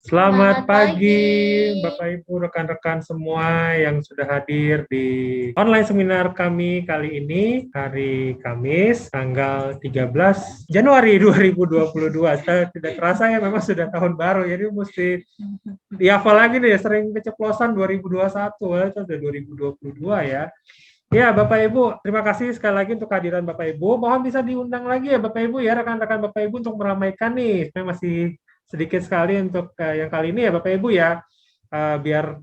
Selamat Selamat pagi, pagi. Bapak Ibu, rekan-rekan semua yang sudah hadir di online seminar kami kali ini, hari Kamis, tanggal 13 Januari 2022. Saya tidak terasa ya, memang sudah tahun baru, jadi mesti dihafal lagi nih, sering keceplosan 2021, itu udah 2022 ya. Ya, Bapak Ibu, terima kasih sekali lagi untuk kehadiran Bapak Ibu. Mohon bisa diundang lagi ya Bapak Ibu ya, rekan-rekan Bapak Ibu untuk meramaikan nih. Saya masih sedikit sekali untuk yang kali ini ya Bapak Ibu ya. Biar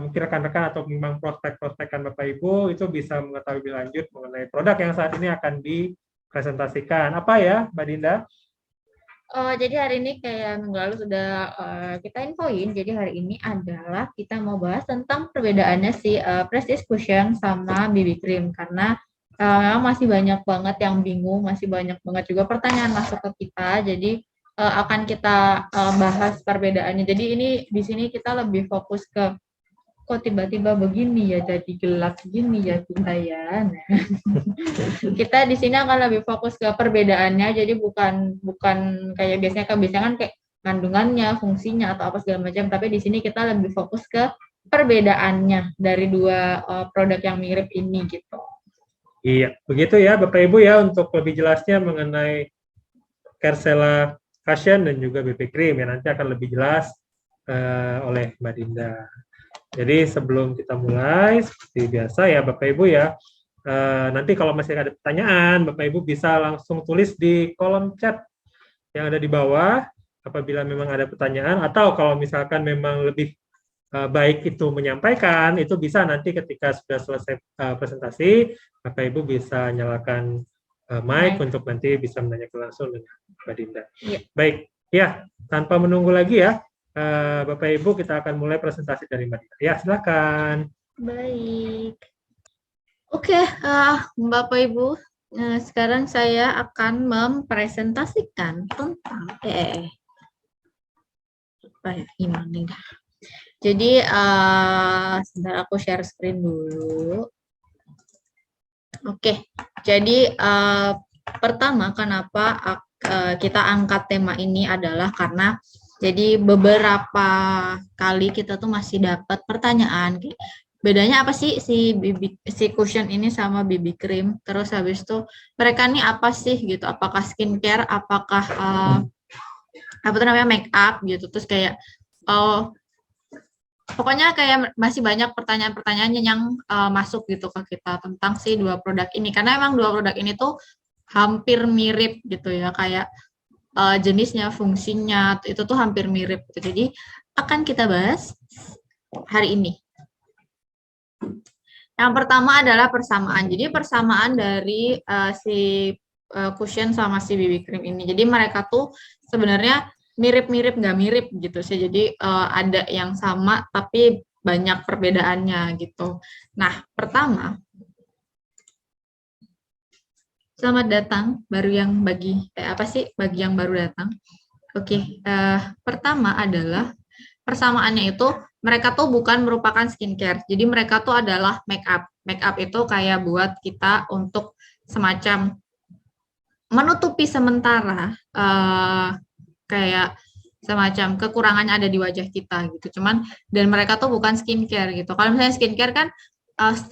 mungkin rekan-rekan atau memang prospek-prospekan Bapak Ibu itu bisa mengetahui lebih lanjut mengenai produk yang saat ini akan dipresentasikan. Apa ya, Mbak Dinda? Jadi hari ini kayak minggu lalu sudah kita infoin. Jadi hari ini adalah kita mau bahas tentang perbedaannya si Prestige Cushion sama BB Cream karena memang masih banyak banget yang bingung, masih banyak banget juga pertanyaan masuk ke kita. Jadi akan kita bahas perbedaannya. Jadi ini di sini kita lebih fokus ke kok tiba-tiba begini ya, jadi gelap gini ya kita ya. Nah, kita di sini akan lebih fokus ke perbedaannya, jadi bukan bukan kayak biasanya kan kayak kandungannya, fungsinya atau apa segala macam, tapi di sini kita lebih fokus ke perbedaannya dari dua produk yang mirip ini gitu. Iya, begitu ya Bapak Ibu ya untuk lebih jelasnya mengenai Carcella Fashion dan juga BB Cream ya nanti akan lebih jelas oleh Mbak Dinda. Jadi sebelum kita mulai seperti biasa ya Bapak Ibu ya, nanti kalau masih ada pertanyaan Bapak Ibu bisa langsung tulis di kolom chat yang ada di bawah apabila memang ada pertanyaan, atau kalau misalkan memang lebih baik itu menyampaikan, itu bisa nanti ketika sudah selesai presentasi Bapak Ibu bisa nyalakan mic untuk nanti bisa menanyakan langsung dengan Mbak Dinda. Iya. Baik, ya tanpa menunggu lagi ya, Bapak Ibu kita akan mulai presentasi dari Mbak Dinda. Ya silakan. Baik. Oke, Bapak Ibu, sekarang saya akan mempresentasikan tentang ini. Jadi sebentar aku share screen dulu. Oke, jadi pertama kenapa kita angkat tema ini adalah karena jadi beberapa kali kita tuh masih dapat pertanyaan bedanya apa sih si cushion ini sama BB cream, terus habis itu mereka nih apa sih gitu, apakah skincare, apakah apa tuh namanya make up gitu, terus kayak pokoknya kayak masih banyak pertanyaan-pertanyaan yang masuk gitu ke kita tentang si dua produk ini, karena emang dua produk ini tuh hampir mirip gitu ya, kayak jenisnya, fungsinya itu tuh hampir mirip gitu. Jadi akan kita bahas hari ini. Yang pertama adalah persamaan. Jadi persamaan dari si cushion sama si BB cream ini. Jadi mereka tuh sebenarnya mirip-mirip nggak mirip gitu sih. Jadi ada yang sama tapi banyak perbedaannya gitu. Nah, pertama, selamat datang bagi yang baru datang. Oke, pertama adalah persamaannya itu mereka tuh bukan merupakan skincare. Jadi mereka tuh adalah make up. Make up itu kayak buat kita untuk semacam menutupi sementara kayak semacam kekurangannya ada di wajah kita gitu. Dan mereka tuh bukan skincare gitu. Kalau misalnya skincare kan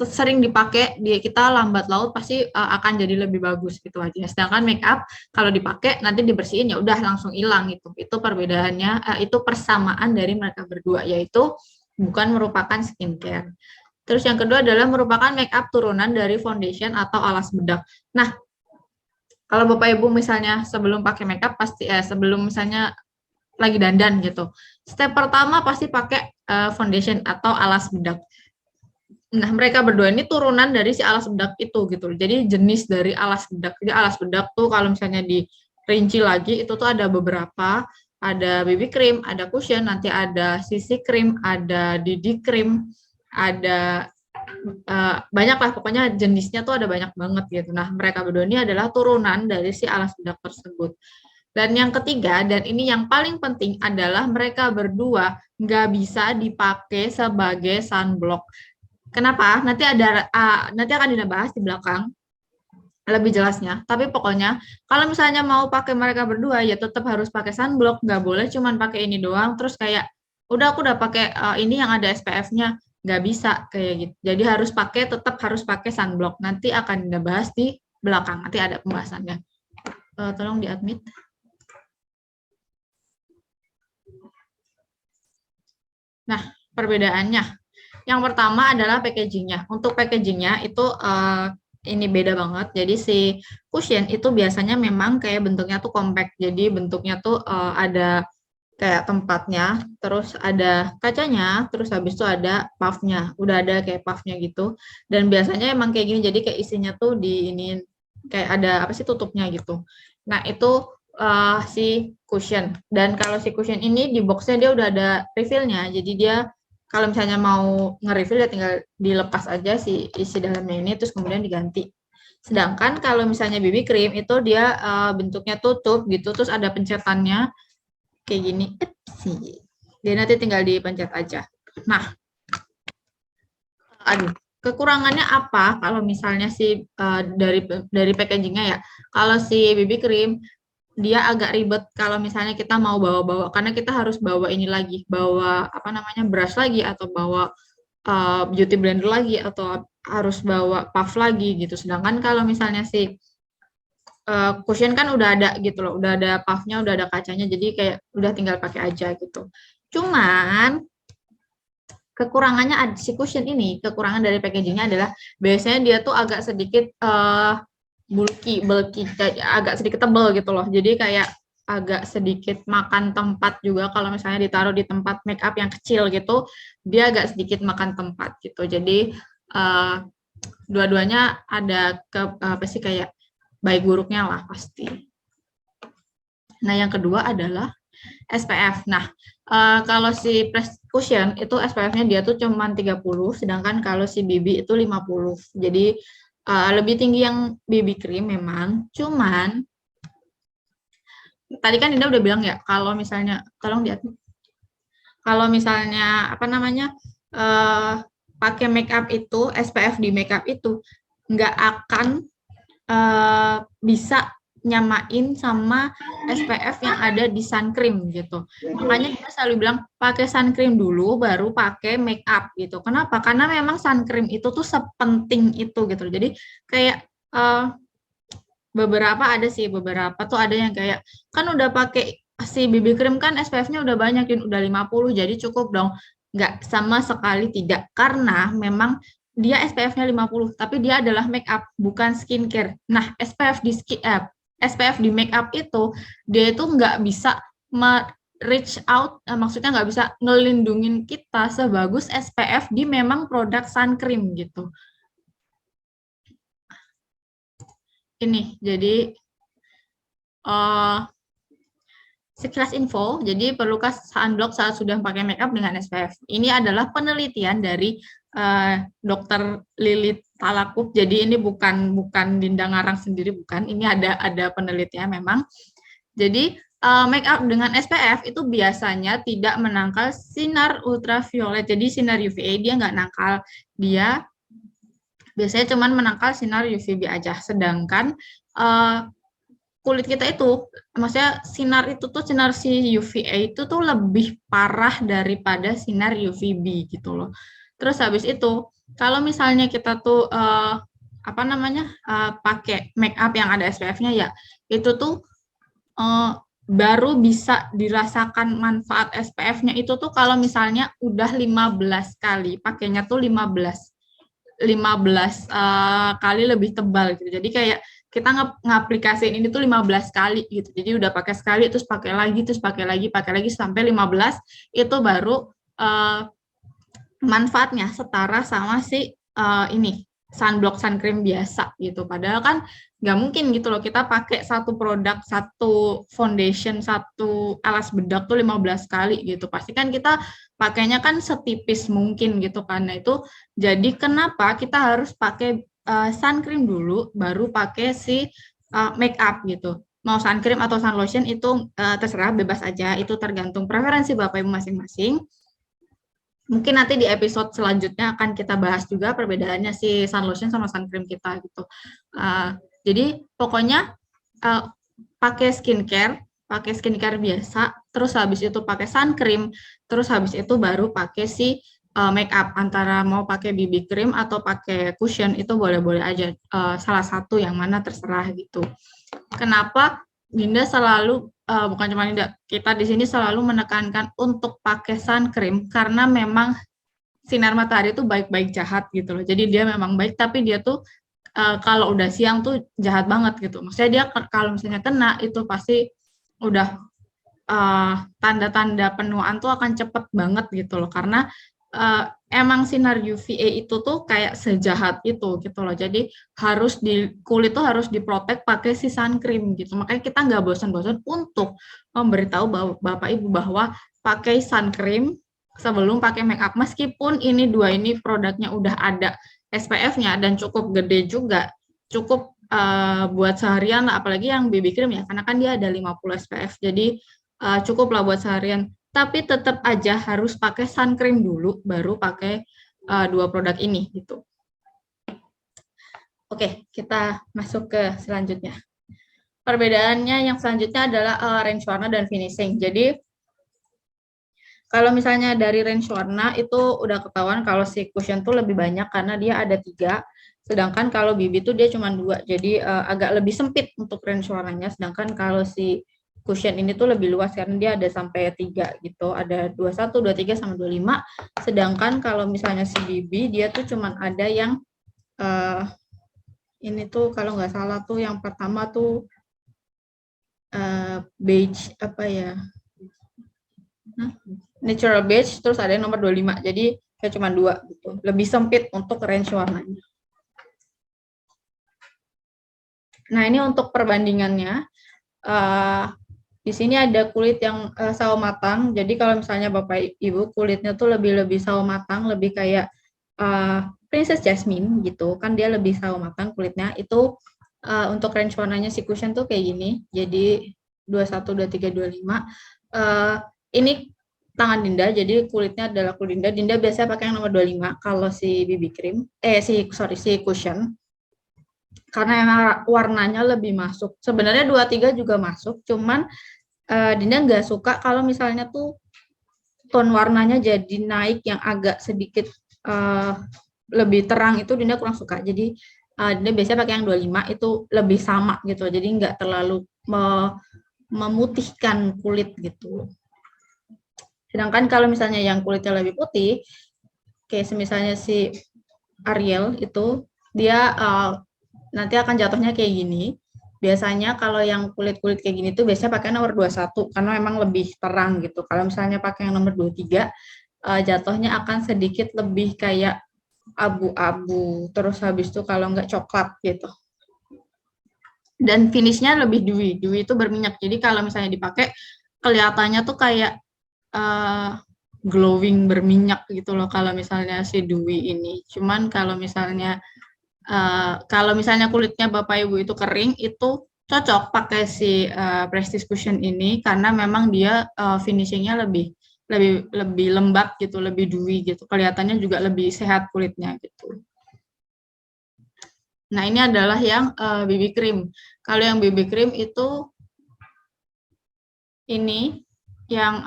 sering dipakai, kita lambat laun pasti akan jadi lebih bagus gitu aja. Sedangkan make up kalau dipakai nanti dibersihin ya udah langsung hilang gitu. Itu perbedaannya, itu persamaan dari mereka berdua, yaitu bukan merupakan skincare. Terus yang kedua adalah merupakan make up turunan dari foundation atau alas bedak. Nah, kalau Bapak Ibu misalnya sebelum pakai make up pasti sebelum misalnya lagi dandan gitu, step pertama pasti pakai foundation atau alas bedak. Nah, mereka berdua ini turunan dari si alas bedak itu gitu. Jadi jenis dari alas bedak. Jadi alas bedak tuh kalau misalnya dirinci lagi itu tuh ada beberapa, ada BB cream, ada cushion, nanti ada CC cream, ada DD cream, ada banyak lah pokoknya jenisnya tuh ada banyak banget gitu. Nah, mereka berdua ini adalah turunan dari si alas bedak tersebut. Dan yang ketiga, dan ini yang paling penting adalah mereka berdua nggak bisa dipakai sebagai sunblock. Kenapa? Nanti akan dibahas di belakang. lebih jelasnya. Tapi pokoknya kalau misalnya mau pakai mereka berdua ya tetap harus pakai sunblock, nggak boleh cuman pakai ini doang. Terus kayak udah aku udah pakai ini yang ada SPF-nya, nggak bisa kayak gitu. Jadi tetap harus pakai sunblock. Nanti akan kita bahas di belakang. Nanti ada pembahasannya. Tolong di-admit. Nah, perbedaannya. Yang pertama adalah packagingnya. Untuk packagingnya itu ini beda banget. Jadi si cushion itu biasanya memang kayak bentuknya tuh compact. Jadi bentuknya tuh ada kayak tempatnya, terus ada kacanya, terus habis itu ada puffnya. Udah ada kayak puffnya gitu. Dan biasanya emang kayak gini. Jadi kayak isinya tuh di ini kayak ada apa sih tutupnya gitu. Nah itu si cushion. Dan kalau si cushion ini di boxnya dia udah ada refillnya. Jadi dia kalau misalnya mau nge-refill ya tinggal dilepas aja si isi dalamnya ini terus kemudian diganti. Sedangkan kalau misalnya BB cream itu dia bentuknya tutup gitu terus ada pencetannya kayak gini. Dia nanti tinggal dipencet aja. Nah, kekurangannya apa kalau misalnya si dari packagingnya ya. Kalau si BB cream dia agak ribet kalau misalnya kita mau bawa-bawa karena kita harus bawa ini lagi, bawa apa namanya brush lagi atau bawa beauty blender lagi atau harus bawa puff lagi gitu. Sedangkan kalau misalnya si cushion kan udah ada gitu loh, udah ada puffnya, udah ada kacanya, jadi kayak udah tinggal pakai aja gitu. Cuman kekurangannya si cushion ini, kekurangan dari packagingnya adalah biasanya dia tuh agak sedikit bulky, agak sedikit tebal gitu loh. Jadi kayak agak sedikit makan tempat juga kalau misalnya ditaruh di tempat make up yang kecil gitu, dia agak sedikit makan tempat gitu. Jadi dua-duanya ada apa sih kayak baik buruknya lah pasti. Nah yang kedua adalah SPF. Nah kalau si cushion itu SPF-nya dia tuh cuma 30, sedangkan kalau si BB itu 50. Jadi lebih tinggi yang BB cream memang, cuman tadi kan Dinda udah bilang ya kalau misalnya tolong lihat kalau misalnya apa namanya pakai make up itu SPF di make up itu nggak akan bisa nyamain sama SPF yang ada di sun cream gitu. Makanya kita selalu bilang pakai sun cream dulu baru pakai make up gitu. Kenapa? Karena memang sun cream itu tuh sepenting itu gitu. Jadi kayak beberapa tuh ada yang kayak kan udah pakai si BB cream kan SPF-nya udah banyak udah 50 jadi cukup dong. Nggak, sama sekali tidak. Karena memang dia SPF-nya 50, tapi dia adalah make up, bukan skincare. Nah, SPF di make up itu, dia itu nggak bisa reach out, maksudnya nggak bisa ngelindungin kita sebagus SPF di memang produk sun cream gitu. Ini, jadi sekilas info, jadi perlukah sunblock saat sudah pakai make up dengan SPF? Ini adalah penelitian dari Dr. Lilit Talakup. Jadi ini bukan Dinda ngarang sendiri, bukan. Ini ada penelitian memang. Jadi make up dengan SPF itu biasanya tidak menangkal sinar ultraviolet. Jadi sinar UVA dia nggak nangkal, dia biasanya cuma menangkal sinar UVB aja. Sedangkan kulit kita itu, maksudnya sinar si UVA itu tuh lebih parah daripada sinar UVB gitu loh. Terus habis itu, kalau misalnya kita tuh pakai make up yang ada SPF-nya ya, itu tuh baru bisa dirasakan manfaat SPF-nya itu tuh kalau misalnya udah 15 kali, pakainya tuh 15 kali lebih tebal gitu. Jadi kayak kita ngaplikasiin ini tuh 15 kali gitu. Jadi udah pakai sekali terus pakai lagi sampai 15 itu baru manfaatnya setara sama si ini sunblock sun cream biasa gitu. Padahal kan nggak mungkin gitu loh kita pakai satu produk, satu foundation, satu alas bedak tuh 15 kali gitu. Pasti kan kita pakainya kan setipis mungkin gitu kan. Nah itu jadi kenapa kita harus pakai sun cream dulu baru pakai si make up gitu. Mau sun cream atau sun lotion itu terserah, bebas aja, itu tergantung preferensi Bapak Ibu masing-masing. Mungkin nanti di episode selanjutnya akan kita bahas juga perbedaannya si sun lotion sama sun cream kita gitu. Jadi pokoknya uh, pakai skincare biasa, terus habis itu pakai sun cream, terus habis itu baru pakai si make up. Antara mau pakai BB cream atau pakai cushion itu boleh-boleh aja, salah satu yang mana terserah gitu. Kenapa Dinda selalu bukan cuma Dinda, kita di sini selalu menekankan untuk pakai sun cream karena memang sinar matahari itu baik-baik jahat gitu loh. Jadi dia memang baik, tapi dia tuh kalau udah siang tuh jahat banget gitu. Maksudnya dia kalau misalnya kena itu pasti udah tanda-tanda penuaan tuh akan cepet banget gitu loh. Karena emang sinar UVA itu tuh kayak sejahat itu gitu loh. Jadi harus di kulit tuh harus diprotek pakai si sun cream gitu. Makanya kita nggak bosan-bosan untuk memberitahu Bapak Ibu bahwa pakai sun cream sebelum pakai make up. Meskipun ini dua ini produknya udah ada SPF-nya dan cukup gede juga, cukup buat seharian lah, apalagi yang BB cream ya, karena kan dia ada 50 SPF, jadi cukup lah buat seharian. Tapi tetap aja harus pakai sun cream dulu, baru pakai dua produk ini gitu. Oke, kita masuk ke selanjutnya. Perbedaannya yang selanjutnya adalah range warna dan finishing. Jadi kalau misalnya dari range warna itu udah ketahuan kalau si cushion tuh lebih banyak karena dia ada 3, sedangkan kalau BB tuh dia cuma 2, jadi agak lebih sempit untuk range warnanya. Sedangkan kalau si cushion ini tuh lebih luas karena dia ada sampai 3 gitu, ada 21, 23 sama 25. Sedangkan kalau misalnya si BB dia tuh cuma ada yang ini tuh kalau nggak salah tuh yang pertama tuh beige apa ya? Natural beige, terus ada yang nomor 25. Jadi kayak cuma 2 gitu. Lebih sempit untuk range warnanya. Nah, ini untuk perbandingannya. Di sini ada kulit yang sawo matang. Jadi kalau misalnya Bapak Ibu kulitnya tuh lebih sawo matang, lebih kayak Princess Jasmine gitu. Kan dia lebih sawo matang kulitnya. Itu untuk range warnanya si cushion tuh kayak gini. Jadi 21, 23, 25. Ini tangan Dinda, jadi kulitnya adalah kulit Dinda. Dinda biasanya pakai yang nomor 25 kalau si BB cream, si cushion. Karena yang warnanya lebih masuk. Sebenarnya 23 juga masuk, cuman Dinda nggak suka kalau misalnya tuh tone warnanya jadi naik yang agak sedikit lebih terang, itu Dinda kurang suka. Jadi Dinda biasanya pakai yang 25 itu lebih sama gitu. Jadi nggak terlalu memutihkan kulit gitu. Sedangkan kalau misalnya yang kulitnya lebih putih, kayak misalnya si Ariel itu, dia nanti akan jatuhnya kayak gini. Biasanya kalau yang kulit-kulit kayak gini tuh biasanya pakai nomor 21, karena memang lebih terang gitu. Kalau misalnya pakai yang nomor 23, jatuhnya akan sedikit lebih kayak abu-abu, terus habis itu kalau nggak coklat gitu. Dan finishnya lebih dewy. Dewy itu berminyak, jadi kalau misalnya dipakai, kelihatannya tuh kayak glowing berminyak gitu loh kalau misalnya si dewy ini. Cuman kalau misalnya kulitnya Bapak Ibu itu kering, itu cocok pakai si Prestige Cushion ini karena memang dia finishingnya lebih lembab gitu, lebih dewy gitu. Kelihatannya juga lebih sehat kulitnya gitu. Nah, ini adalah yang BB cream. Kalau yang BB cream itu ini yang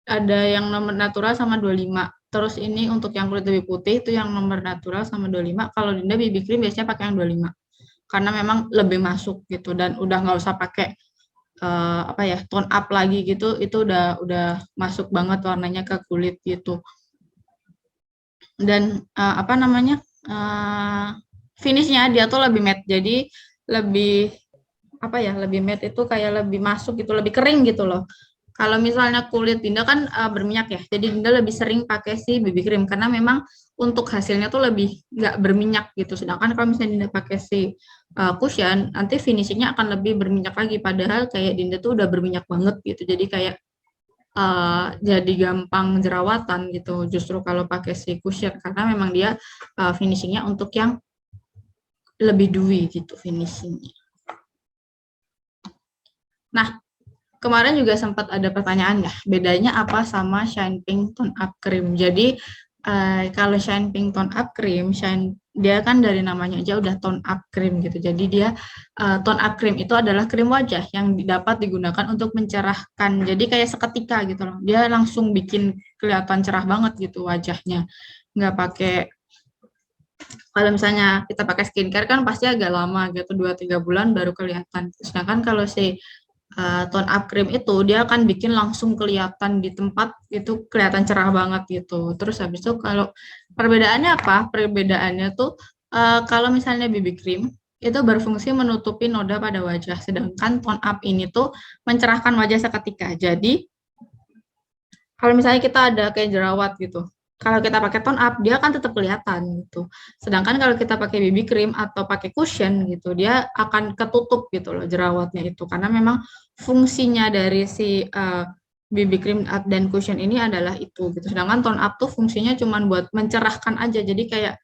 ada yang nomor natural sama 25. Terus ini untuk yang kulit lebih putih itu yang nomor natural sama 25. Kalau Dinda BB cream biasanya pakai yang 25. Karena memang lebih masuk gitu dan udah nggak usah pakai tone up lagi gitu, itu udah masuk banget warnanya ke kulit gitu. Dan finishnya dia tuh lebih matte, jadi lebih lebih matte itu kayak lebih masuk gitu, lebih kering gitu loh. Kalau misalnya kulit Dinda kan berminyak ya, jadi Dinda lebih sering pakai si BB cream karena memang untuk hasilnya tuh lebih nggak berminyak gitu. Sedangkan kalau misalnya Dinda pakai si cushion, nanti finishingnya akan lebih berminyak lagi. Padahal kayak Dinda tuh udah berminyak banget gitu, jadi kayak jadi gampang jerawatan gitu. Justru kalau pakai si cushion karena memang dia finishingnya untuk yang lebih dewy gitu finishingnya. Nah, kemarin juga sempat ada pertanyaan ya, bedanya apa sama Shine Pink Tone Up Cream. Jadi kalau Shine Pink Tone Up Cream, dia kan dari namanya aja udah tone up cream gitu. Jadi dia tone up cream itu adalah krim wajah yang dapat digunakan untuk mencerahkan. Jadi kayak seketika gitu loh. Dia langsung bikin kelihatan cerah banget gitu wajahnya. Nggak pakai, kalau misalnya kita pakai skincare kan pasti agak lama gitu, 2-3 bulan baru kelihatan. Sedangkan kalau si tone up cream itu dia akan bikin langsung kelihatan di tempat itu kelihatan cerah banget gitu. Terus habis itu kalau perbedaannya apa? Perbedaannya tuh kalau misalnya BB cream itu berfungsi menutupi noda pada wajah, sedangkan tone up ini tuh mencerahkan wajah seketika. Jadi kalau misalnya kita ada kayak jerawat gitu, kalau kita pakai tone up dia akan tetap kelihatan gitu. Sedangkan kalau kita pakai BB cream atau pakai cushion gitu, dia akan ketutup gitu loh jerawatnya itu, karena memang fungsinya dari si BB cream dan cushion ini adalah itu gitu. Sedangkan tone up tuh fungsinya cuma buat mencerahkan aja. Jadi kayak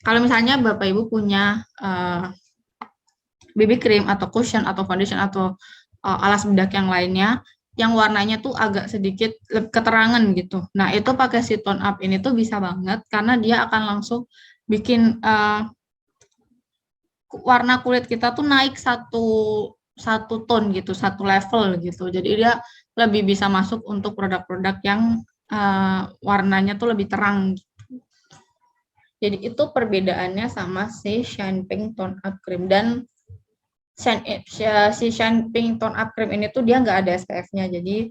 kalau misalnya Bapak Ibu punya BB cream atau cushion atau foundation atau alas bedak yang lainnya yang warnanya tuh agak sedikit keterangan gitu. Nah, itu pakai si tone up ini tuh bisa banget karena dia akan langsung bikin warna kulit kita tuh naik satu tone gitu, satu level gitu. Jadi dia lebih bisa masuk untuk produk-produk yang warnanya tuh lebih terang. Jadi itu perbedaannya sama si Shine Pink Tone Up Cream. Dan si Shine Pink Tone Up Cream ini tuh dia nggak ada SPF-nya, jadi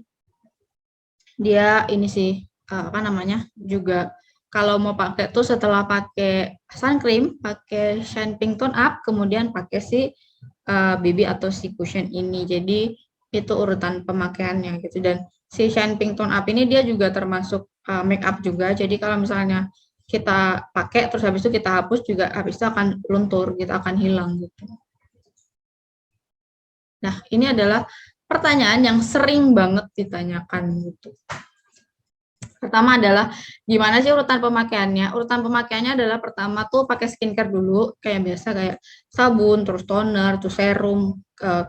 dia ini sih apa namanya juga kalau mau pakai tuh setelah pakai sun cream, pakai Shine Pink Tone Up, kemudian pakai si BB atau si cushion ini. Jadi itu urutan pemakaiannya gitu. Dan si Shine Pink Tone Up ini dia juga termasuk make up juga. Jadi kalau misalnya kita pakai terus habis itu kita hapus juga, habis itu akan luntur gitu, akan hilang gitu. Nah, ini adalah pertanyaan yang sering banget ditanyakan gitu. Pertama adalah gimana sih urutan pemakaiannya? Urutan pemakaiannya adalah pertama tuh pakai skincare dulu, kayak biasa kayak sabun, terus toner, terus serum,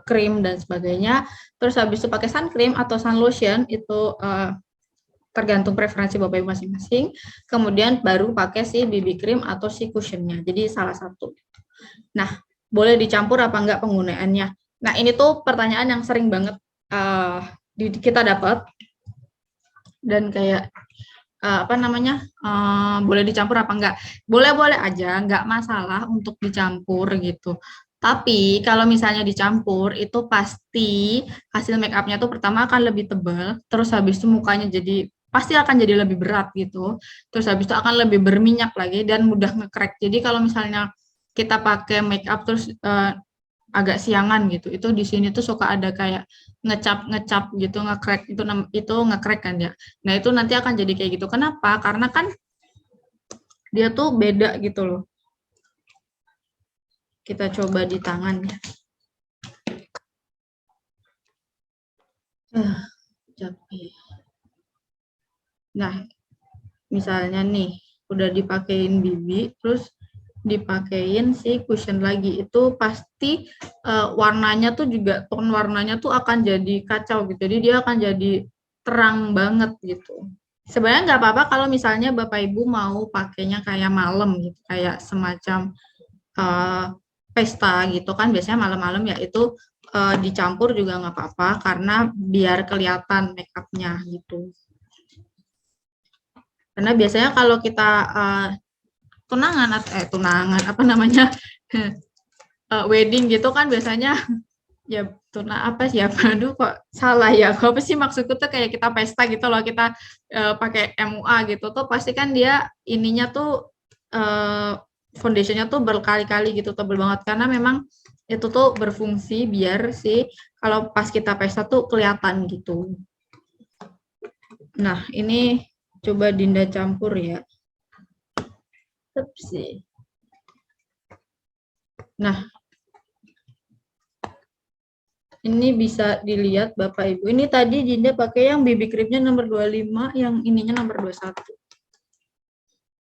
krim dan sebagainya. Terus habis itu pakai sun cream atau sun lotion itu tergantung preferensi Bapak Ibu masing-masing. Kemudian baru pakai si BB cream atau si cushionnya. Jadi salah satu. Nah, boleh dicampur apa enggak penggunaannya? Nah, ini tuh pertanyaan yang sering banget kita dapat. Dan kayak apa namanya, boleh dicampur apa enggak? Boleh-boleh aja, enggak masalah untuk dicampur gitu. Tapi kalau misalnya dicampur itu pasti hasil make up-nya tuh pertama akan lebih tebal, terus habis itu mukanya jadi pasti akan jadi lebih berat gitu. Terus habis itu akan lebih berminyak lagi dan mudah nge-crack. Jadi kalau misalnya kita pakai make up terus agak siangan gitu, itu di sini tuh suka ada kayak ngecap gitu, nge-crack itu nge-crack kan ya. Nah, itu nanti akan jadi kayak gitu. Kenapa? Karena kan dia tuh beda gitu loh. Kita coba di tangan ya. Nah, misalnya nih udah dipakein BB terus dipakein si cushion lagi, itu pasti warnanya tuh juga tone warnanya tuh akan jadi kacau gitu. Jadi dia akan jadi terang banget gitu. Sebenarnya nggak apa-apa kalau misalnya Bapak Ibu mau pakainya kayak malam gitu, kayak semacam pesta gitu kan, biasanya malam-malam ya itu dicampur juga nggak apa-apa karena biar kelihatan make up-nya gitu. Karena biasanya kalau kita tunangan apa namanya wedding gitu kan biasanya ya apa sih ya, aduh kok salah ya, apa sih maksudku tuh kayak kita pesta gitu loh, kita pakai MUA gitu tuh pasti kan dia ininya tuh foundationnya tuh berkali-kali gitu tebel banget, karena memang itu tuh berfungsi biar sih kalau pas kita pesta tuh kelihatan gitu. Nah, ini coba Dinda campur ya. Sih. Nah, ini bisa dilihat Bapak Ibu. Ini tadi Dinda pakai yang BB creamnya nomor 25, yang ininya nomor 21.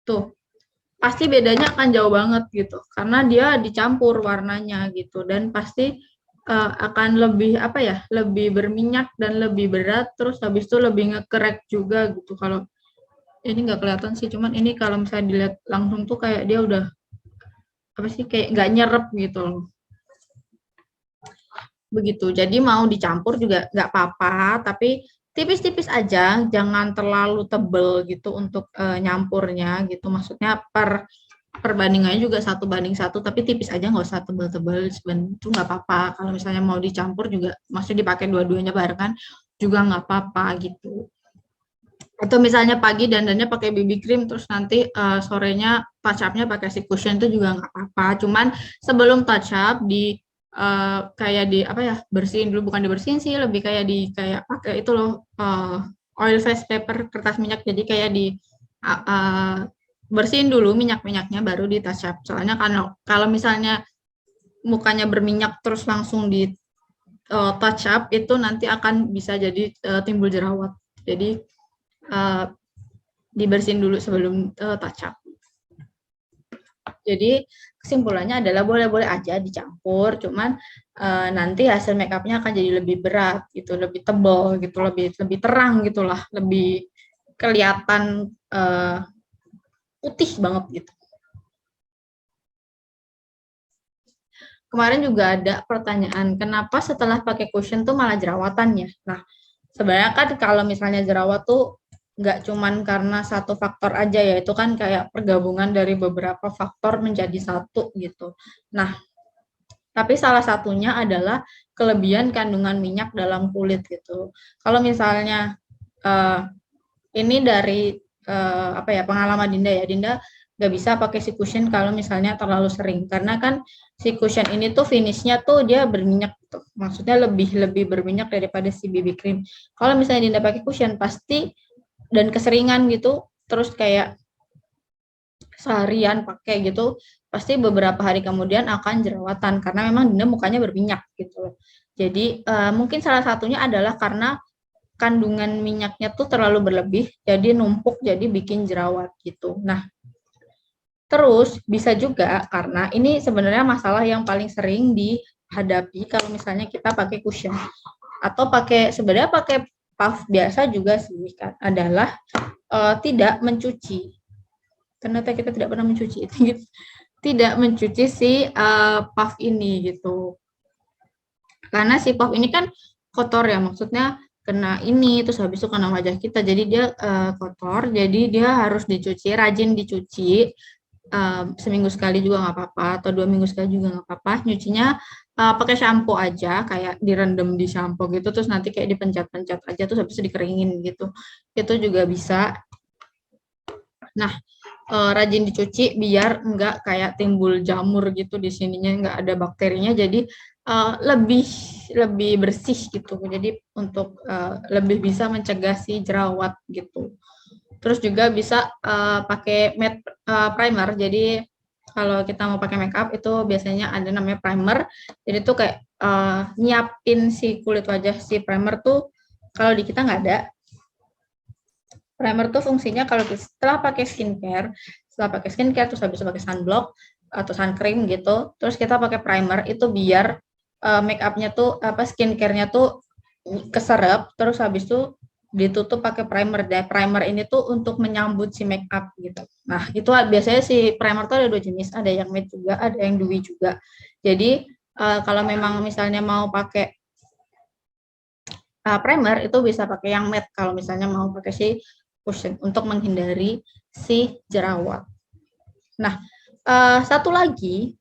Tuh, pasti bedanya akan jauh banget gitu, karena dia dicampur warnanya gitu, dan pasti akan lebih apa ya, lebih berminyak dan lebih berat, terus habis itu lebih nge-crack juga gitu. Kalau ini nggak kelihatan sih, cuman ini kalau misalnya dilihat langsung tuh kayak dia udah apa sih kayak nggak nyerep gitu loh. Begitu. Jadi mau dicampur juga nggak apa-apa, tapi tipis-tipis aja, jangan terlalu tebel gitu untuk nyampurnya gitu. Maksudnya perbandingannya juga 1:1, tapi tipis aja, nggak usah tebel-tebel. Sebenarnya itu nggak apa-apa. Kalau misalnya mau dicampur juga, maksudnya dipakai dua-duanya barengan juga nggak apa-apa gitu. Atau misalnya pagi dandannya pakai BB cream, terus nanti sorenya touch up-nya pakai si cushion itu juga nggak apa-apa. Cuman sebelum touch up kayak di apa ya, bersihin dulu, bukan dibersihin sih, lebih kayak kayak pakai itu loh, oil face paper, kertas minyak. Jadi kayak bersihin dulu minyak-minyaknya baru di touch up. Soalnya kalau kalau misalnya mukanya berminyak terus langsung di touch up itu nanti akan bisa jadi timbul jerawat. Jadi uh, dibersihin dulu sebelum touch up. Jadi kesimpulannya adalah boleh-boleh aja dicampur, cuman nanti hasil make up-nya akan jadi lebih berat gitu, lebih tebal gitu, lebih lebih terang gitulah, lebih kelihatan putih banget gitu. Kemarin juga ada pertanyaan, kenapa setelah pakai cushion tuh malah jerawatan ya? Nah, sebenarnya kan kalau misalnya jerawat tuh nggak cuman karena satu faktor aja ya, itu kan kayak pergabungan dari beberapa faktor menjadi satu gitu. Nah, tapi salah satunya adalah kelebihan kandungan minyak dalam kulit gitu. Kalau misalnya uh, ini dari apa ya, pengalaman Dinda ya, Dinda nggak bisa pakai si cushion kalau misalnya terlalu sering, karena kan si cushion ini tuh finishnya tuh dia berminyak gitu. Maksudnya lebih lebih berminyak daripada si BB cream. Kalau misalnya Dinda pakai cushion pasti dan keseringan gitu, terus kayak seharian pakai gitu, pasti beberapa hari kemudian akan jerawatan karena memang Dinda mukanya berminyak gitu. Jadi mungkin salah satunya adalah karena kandungan minyaknya tuh terlalu berlebih, jadi numpuk, jadi bikin jerawat gitu. Nah, terus bisa juga karena ini sebenarnya masalah yang paling sering dihadapi kalau misalnya kita pakai cushion atau sebenarnya pakai puff biasa juga sih, kan, adalah tidak mencuci. Ternyata kita tidak pernah mencuci itu, gitu. Tidak mencuci si puff ini gitu. Karena si puff ini kan kotor ya, maksudnya kena ini, terus habis itu kena wajah kita, jadi dia kotor, jadi dia harus dicuci, rajin dicuci, seminggu sekali juga nggak apa-apa, atau 2 minggu sekali juga nggak apa-apa. Nyucinya pakai shampoo aja, kayak direndam di shampoo gitu, terus nanti kayak dipencet-pencet aja, terus habis itu dikeringin gitu. Itu juga bisa. Nah, rajin dicuci biar enggak kayak timbul jamur gitu di sininya, enggak ada bakterinya, jadi lebih lebih bersih gitu. Jadi untuk lebih bisa mencegah si jerawat gitu. Terus juga bisa pakai matte primer. Jadi kalau kita mau pakai makeup itu biasanya ada namanya primer. Jadi tuh kayak nyiapin si kulit wajah, si primer tuh kalau di kita nggak ada. Primer tuh fungsinya kalau setelah pakai skincare terus habis itu pakai sunblock atau sun cream gitu, terus kita pakai primer itu biar make upnya tuh apa, skincare-nya tuh keserap, terus habis itu ditutup pakai primer. Dan primer ini tuh untuk menyambut si make up gitu. Nah, itu biasanya si primer tuh ada 2 jenis, ada yang matte juga, ada yang dewy juga. Jadi kalau memang misalnya mau pakai primer itu bisa pakai yang matte kalau misalnya mau pakai si cushion untuk menghindari si jerawat. Nah, satu lagi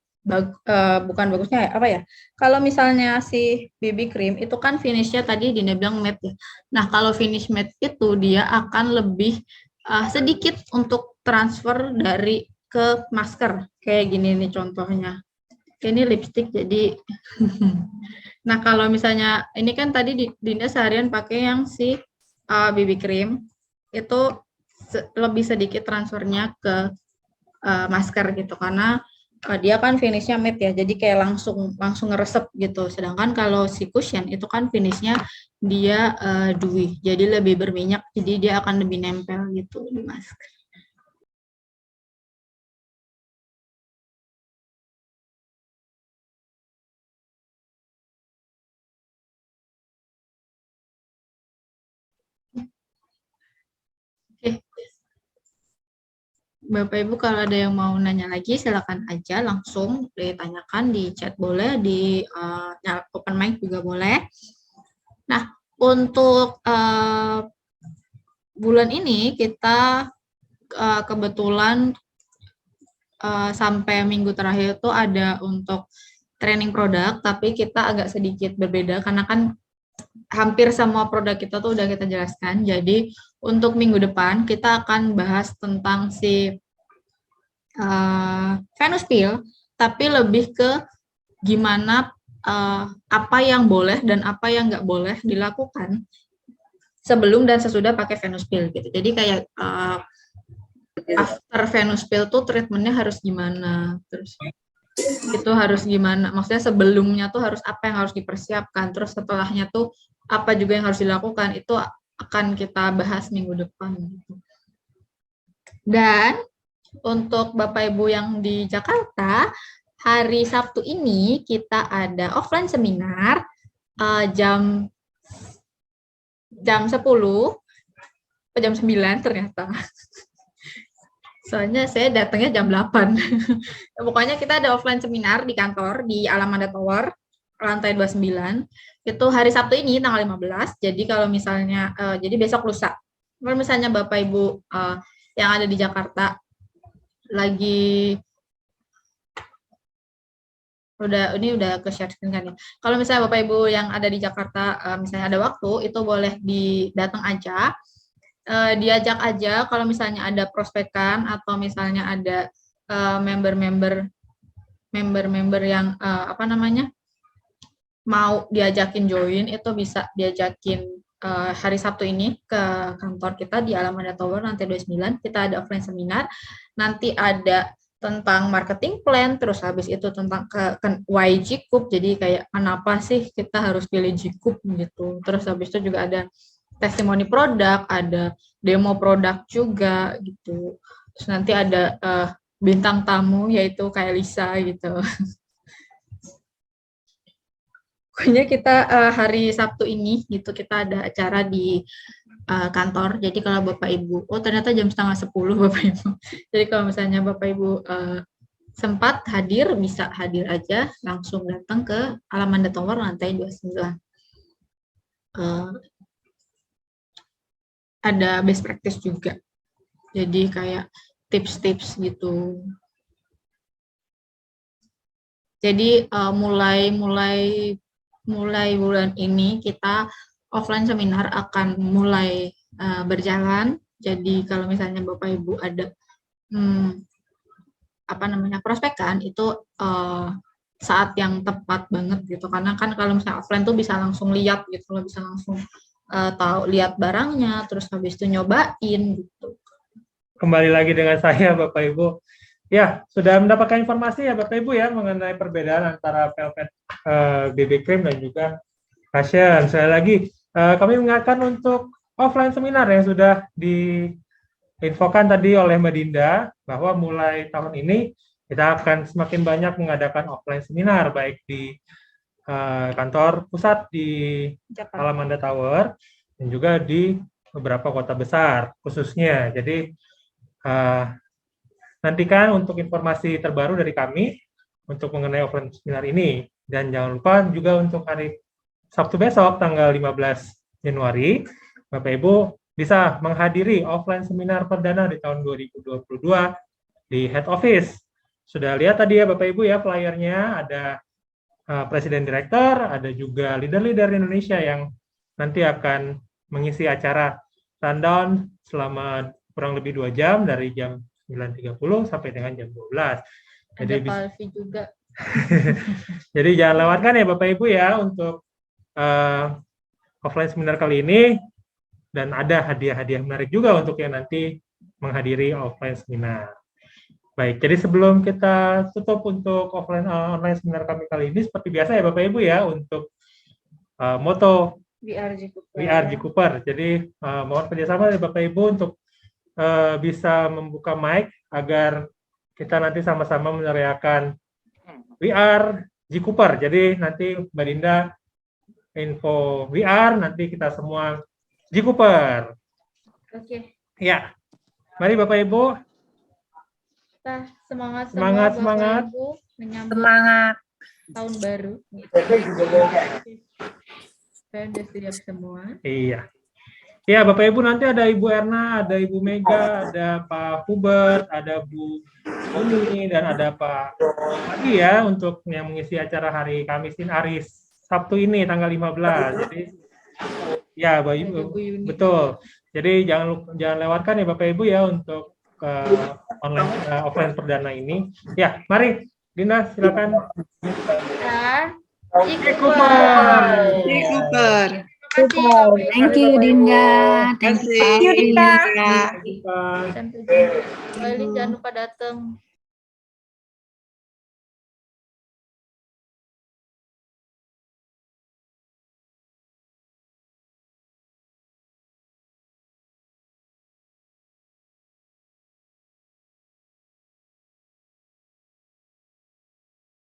bukan bagusnya apa ya? Kalau misalnya si BB cream itu kan finishnya tadi Dina bilang matte ya. Nah, kalau finish matte itu dia akan lebih sedikit untuk transfer dari ke masker. Kayak gini nih contohnya. Ini lipstick jadi nah, kalau misalnya ini kan tadi Dinda seharian pakai yang si BB cream, itu lebih sedikit transfernya ke masker gitu, karena dia kan finishnya matte ya, jadi kayak langsung langsung ngeresep gitu. Sedangkan kalau si cushion itu kan finishnya dia dewy, jadi lebih berminyak, jadi dia akan lebih nempel gitu di masker. Oke. Bapak Ibu kalau ada yang mau nanya lagi silakan aja langsung ditanyakan di chat boleh, di open mic juga boleh. Nah, untuk bulan ini kita kebetulan sampai minggu terakhir itu ada untuk training produk, tapi kita agak sedikit berbeda karena kan hampir semua produk kita tuh udah kita jelaskan. Jadi untuk minggu depan kita akan bahas tentang si Venus Pill, tapi lebih ke gimana apa yang boleh dan apa yang nggak boleh dilakukan sebelum dan sesudah pakai Venus Pill gitu. Jadi kayak after Venus Pill tuh treatmentnya harus gimana, terus itu harus gimana, maksudnya sebelumnya tuh harus apa yang harus dipersiapkan, terus setelahnya tuh apa juga yang harus dilakukan, itu akan kita bahas minggu depan. Dan untuk Bapak Ibu yang di Jakarta, hari Sabtu ini kita ada offline seminar jam 10 atau jam 9 ternyata. Soalnya saya datangnya jam 8. Pokoknya kita ada offline seminar di kantor di Alamanda Tower, lantai 29. Itu hari Sabtu ini tanggal 15. Jadi kalau misalnya jadi besok lusa. Kalau misalnya Bapak Ibu yang ada di Jakarta lagi udah ke share screen kan ya. Kalau misalnya Bapak Ibu yang ada di Jakarta misalnya ada waktu, itu boleh datang aja. Diajak aja kalau misalnya ada prospekan atau misalnya ada member-member yang mau diajakin join, itu bisa diajakin hari Sabtu ini ke kantor kita di Alamanda Tower lantai 29. Kita ada offline seminar, nanti ada tentang marketing plan, terus habis itu tentang why Gcup, jadi kayak kenapa sih kita harus pilih Gcup gitu. Terus habis itu juga ada testimoni produk, ada demo produk juga gitu. Terus nanti ada bintang tamu yaitu kayak Lisa gitu. Pokoknya kita hari Sabtu ini gitu kita ada acara di kantor. Jadi kalau Bapak Ibu, ternyata jam 9:30 Bapak Ibu. Jadi kalau misalnya Bapak Ibu sempat hadir, bisa hadir aja, langsung datang ke Alamanda Tower lantai 29. Ada best practice juga. Jadi kayak tips-tips gitu. Jadi mulai bulan ini kita offline seminar akan mulai berjalan. Jadi kalau misalnya Bapak Ibu ada prospekan, itu saat yang tepat banget gitu. Karena kan kalau misalnya offline tuh bisa langsung lihat gitu, bisa langsung tahu lihat barangnya, terus habis itu nyobain gitu. Kembali lagi dengan saya Bapak Ibu. Ya, sudah mendapatkan informasi ya Bapak Ibu ya mengenai perbedaan antara velvet BB cream dan juga cushion. Sekali lagi kami mengingatkan untuk offline seminar yang sudah diinfokan tadi oleh Mbak Dinda bahwa mulai tahun ini kita akan semakin banyak mengadakan offline seminar baik di kantor pusat di Alamanda Tower dan juga di beberapa kota besar khususnya. Jadi nantikan untuk informasi terbaru dari kami untuk mengenai offline seminar ini. Dan jangan lupa juga untuk hari Sabtu besok tanggal 15 Januari, Bapak Ibu bisa menghadiri offline seminar perdana di tahun 2022 di head office. Sudah lihat tadi ya Bapak Ibu ya flyernya, ada presiden direktur, ada juga leader-leader Indonesia yang nanti akan mengisi acara rundown selama kurang lebih 2 jam dari jam 9.30 sampai dengan jam 12. Jadi ada Palvi juga. Jadi jangan lewatkan ya Bapak Ibu ya untuk offline seminar kali ini, dan ada hadiah-hadiah menarik juga untuk yang nanti menghadiri offline seminar. Baik, jadi sebelum kita tutup untuk online seminar kami kali ini, seperti biasa ya Bapak Ibu ya, untuk moto VR Gcuper. Jadi mohon kerjasama dari Bapak Ibu untuk bisa membuka mic agar kita nanti sama-sama meneriakan VR Gcuper. Jadi nanti Mbak Dinda info VR, nanti kita semua Gcuper. Oke. Ya, mari Bapak Ibu. Nah, semangat semua Semangat, Bapak semangat. Ibu menyambut Semangat. tahun baru. Saya sudah siap semua. Iya. Ya, Bapak Ibu, nanti ada Ibu Erna, ada Ibu Mega, ada Pak Hubert, ada Bu Uni, dan ada Pak lagi ya untuk yang mengisi acara hari Kamis ini, hari Sabtu ini tanggal 15. Jadi ya, Bapak Ibu, Ada Bu Yuni. betul. Jadi jangan lewatkan ya Bapak Ibu ya untuk offline perdana ini. Ya, mari Dinda silakan. Ya, Cooper. Super. Terima kasih. Thank you Dinda. Thank you Terima kasih. Pak Alvin. Sampai jumpa. Sampai jumpa. Kembali jangan lupa datang.